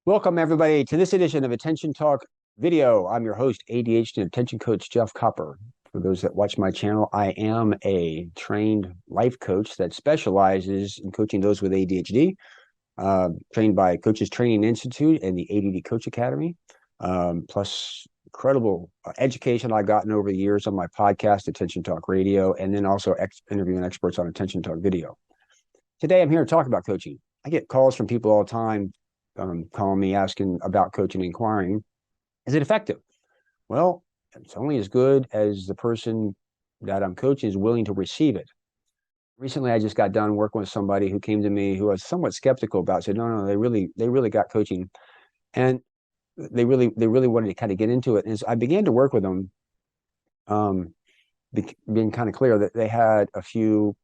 Welcome, everybody, to this edition of Attention Talk Video. I'm your host, ADHD Attention Coach Jeff Copper. For those that watch my channel, I am a trained life coach that specializes in coaching those with ADHD, trained by Coaches Training Institute and the ADHD Coach Academy, plus incredible education I've gotten over the years on my podcast, Attention Talk Radio, and then also interviewing experts on Attention Talk Video. Today, I'm here to talk about coaching. I get calls from people all the time calling me asking about coaching, inquiring, is it effective? Well, it's only as good as the person that I'm coaching is willing to receive it. Recently, I just got done working with somebody who came to me who was somewhat skeptical about it, said, no, they really got coaching. And they really wanted to kind of get into it. And as I began to work with them, being kind of clear that they had a few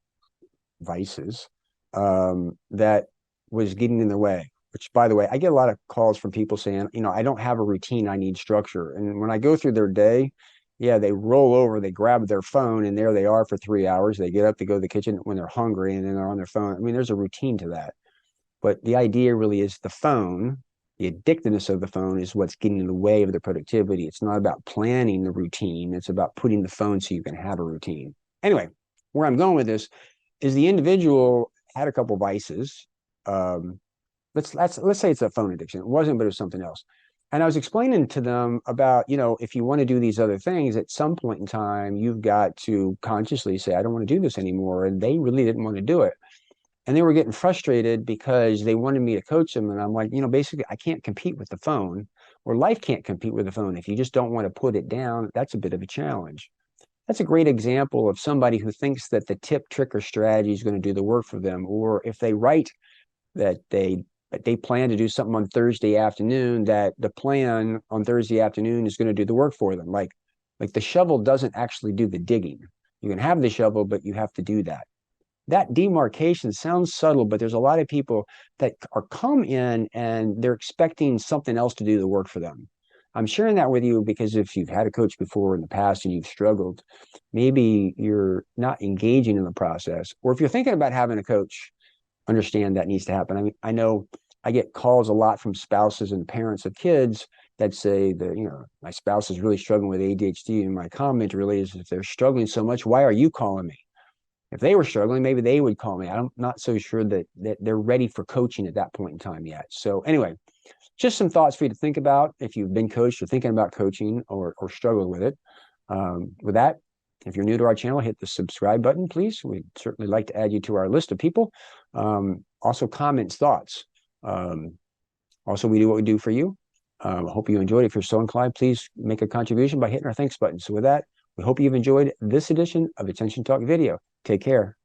vices that was getting in their way. Which, by the way, I get a lot of calls from people saying, I don't have a routine, I need structure. And when I go through their day, yeah, they roll over, they grab their phone, and there they are for 3 hours. They get up to go to the kitchen when they're hungry, and then they're on their phone. I mean, there's a routine to that. But the idea really is the phone, the addictiveness of the phone is what's getting in the way of the productivity. It's not about planning the routine. It's about putting the phone so you can have a routine. Anyway, where I'm going with this is the individual had a couple vices. Let's say it's a phone addiction. It wasn't, but it was something else. And I was explaining to them about, if you want to do these other things, at some point in time, you've got to consciously say, I don't want to do this anymore. And they really didn't want to do it. And they were getting frustrated because they wanted me to coach them. And I'm like, basically, I can't compete with the phone, or life can't compete with the phone. If you just don't want to put it down, that's a bit of a challenge. That's a great example of somebody who thinks that the tip, trick, or strategy is going to do the work for them. Or if they write that they plan to do something on Thursday afternoon, that the plan on Thursday afternoon is going to do the work for them. Like the shovel doesn't actually do the digging. You can have the shovel, but you have to do that. That demarcation sounds subtle, but there's a lot of people that come in and they're expecting something else to do the work for them. I'm sharing that with you because if you've had a coach before in the past and you've struggled, maybe you're not engaging in the process. Or if you're thinking about having a coach, understand that needs to happen. I mean, I know I get calls a lot from spouses and parents of kids that say that, my spouse is really struggling with ADHD. And my comment really is, if they're struggling so much, why are you calling me? If they were struggling, maybe they would call me. I'm not so sure that they're ready for coaching at that point in time yet. So anyway, just some thoughts for you to think about if you've been coached or thinking about coaching or struggle with it. With that, if you're new to our channel, hit the subscribe button, please. We'd certainly like to add you to our list of people. Also, comments, thoughts. Also, we do what we do for you. I hope you enjoyed it. If you're so inclined, please make a contribution by hitting our thanks button. So with that, we hope you've enjoyed this edition of Attention Talk Video. Take care.